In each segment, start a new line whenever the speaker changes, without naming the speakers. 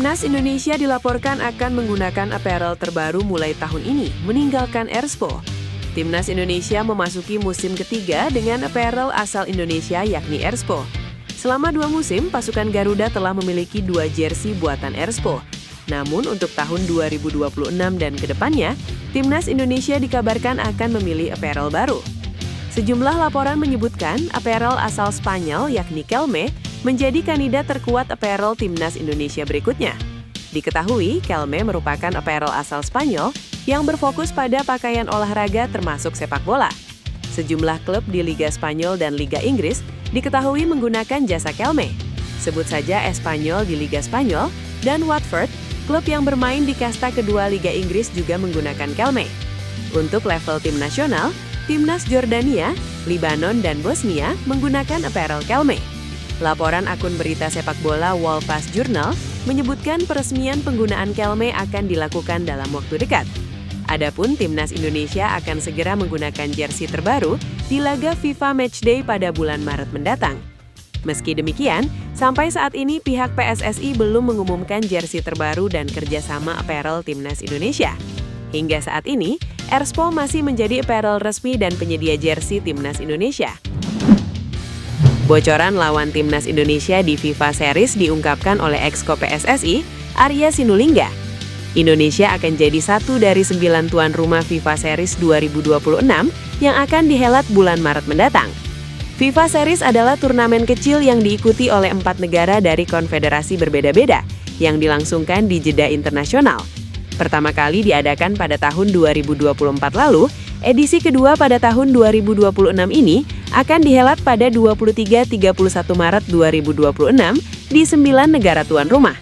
Timnas Indonesia dilaporkan akan menggunakan apparel terbaru mulai tahun ini, meninggalkan Erspo. Timnas Indonesia memasuki musim ketiga dengan apparel asal Indonesia yakni Erspo. Selama 2 musim, pasukan Garuda telah memiliki 2 jersey buatan Erspo. Namun untuk tahun 2026 dan kedepannya, Timnas Indonesia dikabarkan akan memilih apparel baru. Sejumlah laporan menyebutkan apparel asal Spanyol yakni Kelme menjadi kandidat terkuat apparel Timnas Indonesia berikutnya. Diketahui, Kelme merupakan apparel asal Spanyol yang berfokus pada pakaian olahraga termasuk sepak bola. Sejumlah klub di Liga Spanyol dan Liga Inggris diketahui menggunakan jasa Kelme. Sebut saja Espanyol di Liga Spanyol dan Watford, klub yang bermain di kasta kedua Liga Inggris juga menggunakan Kelme. Untuk level tim nasional, Timnas Jordania, Libanon, dan Bosnia menggunakan apparel Kelme. Laporan akun berita sepak bola Wall Pass Journal menyebutkan peresmian penggunaan Kelme akan dilakukan dalam waktu dekat. Adapun Timnas Indonesia akan segera menggunakan jersey terbaru di laga FIFA Matchday pada bulan Maret mendatang. Meski demikian, sampai saat ini pihak PSSI belum mengumumkan jersey terbaru dan kerjasama apparel Timnas Indonesia. Hingga saat ini, Erspo masih menjadi apparel resmi dan penyedia jersey Timnas Indonesia. Bocoran lawan Timnas Indonesia di FIFA Series diungkapkan oleh Exco PSSI, Arya Sinulinga. Indonesia akan jadi satu dari 9 tuan rumah FIFA Series 2026 yang akan dihelat bulan Maret mendatang. FIFA Series adalah turnamen kecil yang diikuti oleh 4 negara dari konfederasi berbeda-beda yang dilangsungkan di jeda internasional. Pertama kali diadakan pada tahun 2024 lalu, edisi kedua pada tahun 2026 ini akan dihelat pada 23-31 Maret 2026 di 9 negara tuan rumah.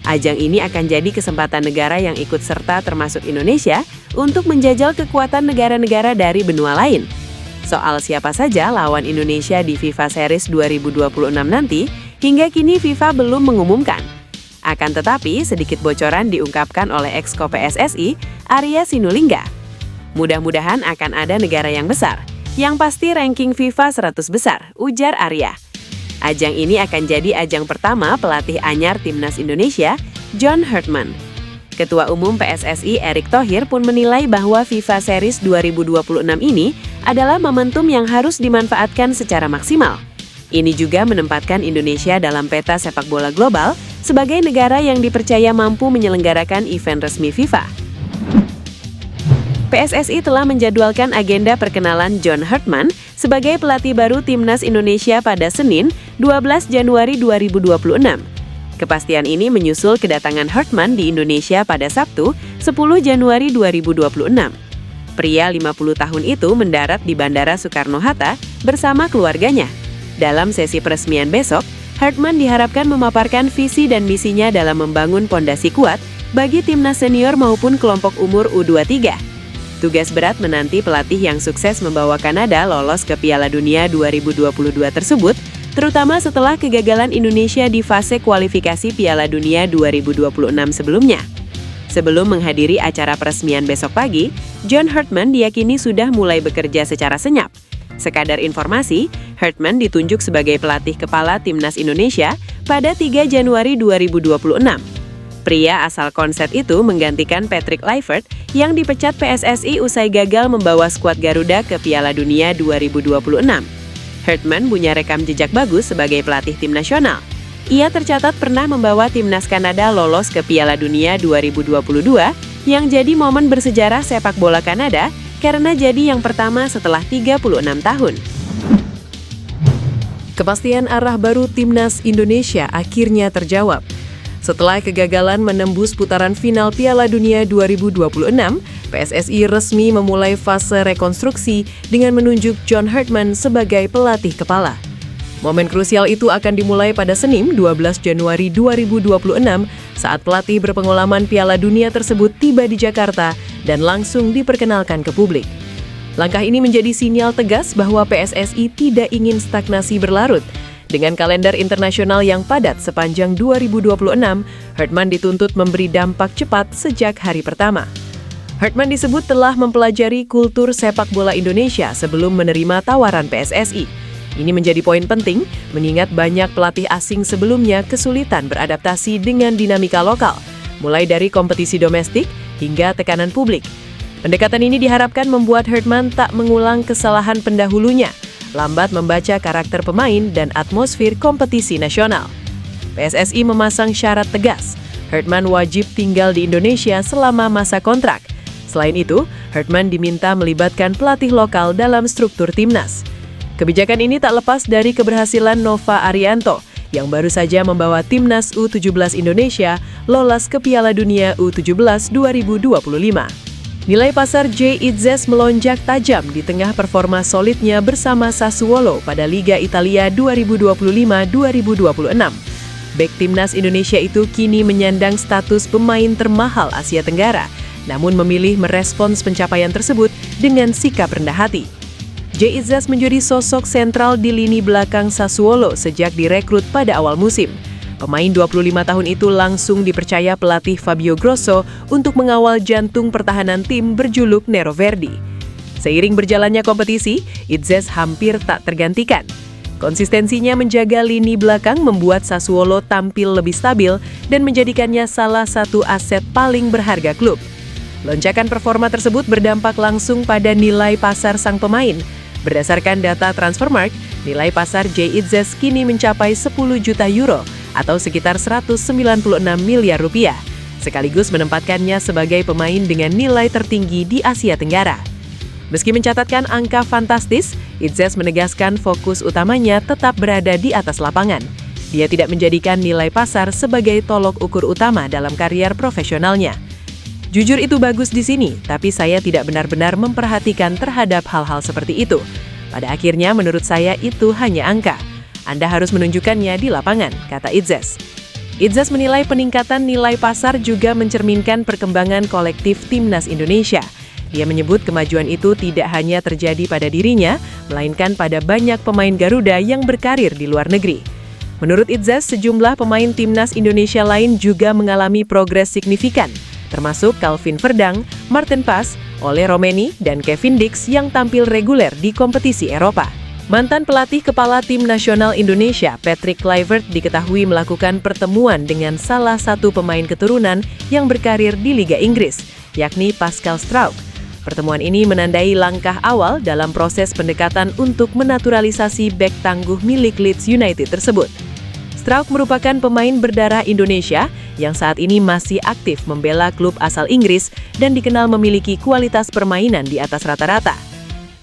Ajang ini akan jadi kesempatan negara yang ikut serta termasuk Indonesia untuk menjajal kekuatan negara-negara dari benua lain. Soal siapa saja lawan Indonesia di FIFA Series 2026 nanti, hingga kini FIFA belum mengumumkan. Akan tetapi, sedikit bocoran diungkapkan oleh Exco PSSI, Arya Sinulinga. Mudah-mudahan akan ada negara yang besar. Yang pasti ranking FIFA 100 besar, ujar Arya. Ajang ini akan jadi ajang pertama pelatih anyar Timnas Indonesia, John Herdman. Ketua Umum PSSI Erick Thohir pun menilai bahwa FIFA Series 2026 ini adalah momentum yang harus dimanfaatkan secara maksimal. Ini juga menempatkan Indonesia dalam peta sepak bola global sebagai negara yang dipercaya mampu menyelenggarakan event resmi FIFA. PSSI telah menjadwalkan agenda perkenalan John Herdman sebagai pelatih baru Timnas Indonesia pada Senin, 12 Januari 2026. Kepastian ini menyusul kedatangan Herdman di Indonesia pada Sabtu, 10 Januari 2026. Pria 50 tahun itu mendarat di Bandara Soekarno-Hatta bersama keluarganya. Dalam sesi peresmian besok, Herdman diharapkan memaparkan visi dan misinya dalam membangun pondasi kuat bagi timnas senior maupun kelompok umur U23. Tugas berat menanti pelatih yang sukses membawa Kanada lolos ke Piala Dunia 2022 tersebut, terutama setelah kegagalan Indonesia di fase kualifikasi Piala Dunia 2026 sebelumnya. Sebelum menghadiri acara peresmian besok pagi, John Herdman diyakini sudah mulai bekerja secara senyap. Sekadar informasi, Herdman ditunjuk sebagai pelatih kepala Timnas Indonesia pada 3 Januari 2026. Pria asal Konset itu menggantikan Patrick Kluivert yang dipecat PSSI usai gagal membawa skuad Garuda ke Piala Dunia 2026. Herdman punya rekam jejak bagus sebagai pelatih tim nasional. Ia tercatat pernah membawa timnas Kanada lolos ke Piala Dunia 2022 yang jadi momen bersejarah sepak bola Kanada karena jadi yang pertama setelah 36 tahun. Kepastian arah baru Timnas Indonesia akhirnya terjawab. Setelah kegagalan menembus putaran final Piala Dunia 2026, PSSI resmi memulai fase rekonstruksi dengan menunjuk John Herdman sebagai pelatih kepala. Momen krusial itu akan dimulai pada Senin 12 Januari 2026 saat pelatih berpengalaman Piala Dunia tersebut tiba di Jakarta dan langsung diperkenalkan ke publik. Langkah ini menjadi sinyal tegas bahwa PSSI tidak ingin stagnasi berlarut. Dengan kalender internasional yang padat sepanjang 2026, Herdman dituntut memberi dampak cepat sejak hari pertama. Herdman disebut telah mempelajari kultur sepak bola Indonesia sebelum menerima tawaran PSSI. Ini menjadi poin penting, mengingat banyak pelatih asing sebelumnya kesulitan beradaptasi dengan dinamika lokal, mulai dari kompetisi domestik hingga tekanan publik. Pendekatan ini diharapkan membuat Hartman tak mengulang kesalahan pendahulunya, lambat membaca karakter pemain dan atmosfer kompetisi nasional. PSSI memasang syarat tegas, Hartman wajib tinggal di Indonesia selama masa kontrak. Selain itu, Hartman diminta melibatkan pelatih lokal dalam struktur timnas. Kebijakan ini tak lepas dari keberhasilan Nova Arianto yang baru saja membawa timnas U17 Indonesia lolos ke Piala Dunia U17 2025. Nilai pasar Jay Itzes melonjak tajam di tengah performa solidnya bersama Sassuolo pada Liga Italia 2025-2026. Bek timnas Indonesia itu kini menyandang status pemain termahal Asia Tenggara, namun memilih merespons pencapaian tersebut dengan sikap rendah hati. Jay Itzes menjadi sosok sentral di lini belakang Sassuolo sejak direkrut pada awal musim. Pemain 25 tahun itu langsung dipercaya pelatih Fabio Grosso untuk mengawal jantung pertahanan tim berjuluk Nero Verdi. Seiring berjalannya kompetisi, Itzes hampir tak tergantikan. Konsistensinya menjaga lini belakang membuat Sassuolo tampil lebih stabil dan menjadikannya salah satu aset paling berharga klub. Lonjakan performa tersebut berdampak langsung pada nilai pasar sang pemain. Berdasarkan data Transfermarkt, nilai pasar Jay Itzes kini mencapai 10 juta euro atau sekitar 196 miliar rupiah, sekaligus menempatkannya sebagai pemain dengan nilai tertinggi di Asia Tenggara. Meski mencatatkan angka fantastis, Itzes menegaskan fokus utamanya tetap berada di atas lapangan. Dia tidak menjadikan nilai pasar sebagai tolok ukur utama dalam karier profesionalnya. Jujur itu bagus di sini, tapi saya tidak benar-benar memperhatikan terhadap hal-hal seperti itu. Pada akhirnya menurut saya itu hanya angka. Anda harus menunjukkannya di lapangan, kata Itzes. Itzes menilai peningkatan nilai pasar juga mencerminkan perkembangan kolektif timnas Indonesia. Dia menyebut kemajuan itu tidak hanya terjadi pada dirinya, melainkan pada banyak pemain Garuda yang berkarir di luar negeri. Menurut Itzes, sejumlah pemain timnas Indonesia lain juga mengalami progres signifikan, termasuk Calvin Verdang, Martin Pas, Ole Romeni, dan Kevin Dix yang tampil reguler di kompetisi Eropa. Mantan pelatih kepala tim nasional Indonesia, Patrick Kluivert, diketahui melakukan pertemuan dengan salah satu pemain keturunan yang berkarir di Liga Inggris, yakni Pascal Struijk. Pertemuan ini menandai langkah awal dalam proses pendekatan untuk menaturalisasi bek tangguh milik Leeds United tersebut. Struijk merupakan pemain berdarah Indonesia yang saat ini masih aktif membela klub asal Inggris dan dikenal memiliki kualitas permainan di atas rata-rata.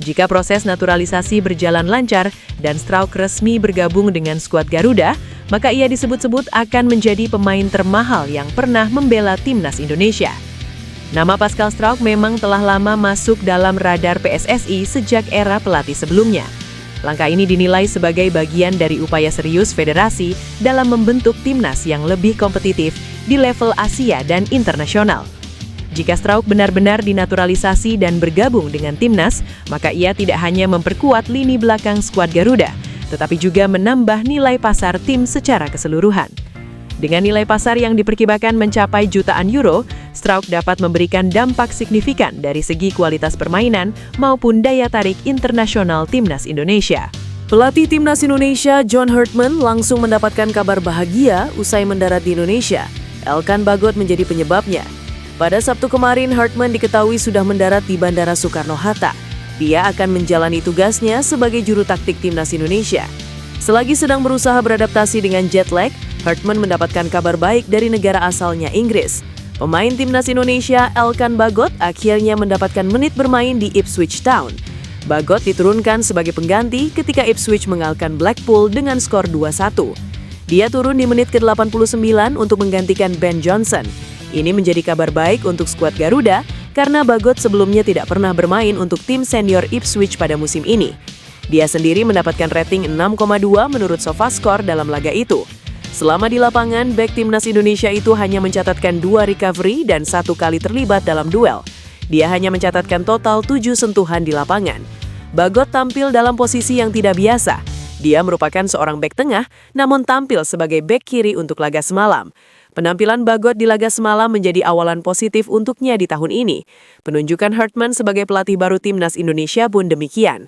Jika proses naturalisasi berjalan lancar dan Struijk resmi bergabung dengan skuad Garuda, maka ia disebut-sebut akan menjadi pemain termahal yang pernah membela timnas Indonesia. Nama Pascal Struijk memang telah lama masuk dalam radar PSSI sejak era pelatih sebelumnya. Langkah ini dinilai sebagai bagian dari upaya serius federasi dalam membentuk timnas yang lebih kompetitif di level Asia dan internasional. Jika Struijk benar-benar dinaturalisasi dan bergabung dengan timnas, maka ia tidak hanya memperkuat lini belakang skuad Garuda, tetapi juga menambah nilai pasar tim secara keseluruhan. Dengan nilai pasar yang diperkirakan mencapai jutaan euro, Struijk dapat memberikan dampak signifikan dari segi kualitas permainan maupun daya tarik internasional timnas Indonesia. Pelatih timnas Indonesia John Hartman langsung mendapatkan kabar bahagia usai mendarat di Indonesia. Elkan Bagot menjadi penyebabnya. Pada Sabtu kemarin, Hartman diketahui sudah mendarat di Bandara Soekarno-Hatta. Dia akan menjalani tugasnya sebagai juru taktik timnas Indonesia. Selagi sedang berusaha beradaptasi dengan jet lag, Hartman mendapatkan kabar baik dari negara asalnya Inggris. Pemain timnas Indonesia Elkan Bagot akhirnya mendapatkan menit bermain di Ipswich Town. Bagot diturunkan sebagai pengganti ketika Ipswich mengalahkan Blackpool dengan skor 2-1. Dia turun di menit ke-89 untuk menggantikan Ben Johnson. Ini menjadi kabar baik untuk skuad Garuda karena Bagot sebelumnya tidak pernah bermain untuk tim senior Ipswich pada musim ini. Dia sendiri mendapatkan rating 6,2 menurut SofaScore dalam laga itu. Selama di lapangan, bek timnas Indonesia itu hanya mencatatkan 2 recovery dan 1 kali terlibat dalam duel. Dia hanya mencatatkan total 7 sentuhan di lapangan. Bagot tampil dalam posisi yang tidak biasa. Dia merupakan seorang bek tengah, namun tampil sebagai bek kiri untuk laga semalam. Penampilan Bagot di laga semalam menjadi awalan positif untuknya di tahun ini. Penunjukan Hartman sebagai pelatih baru timnas Indonesia pun demikian.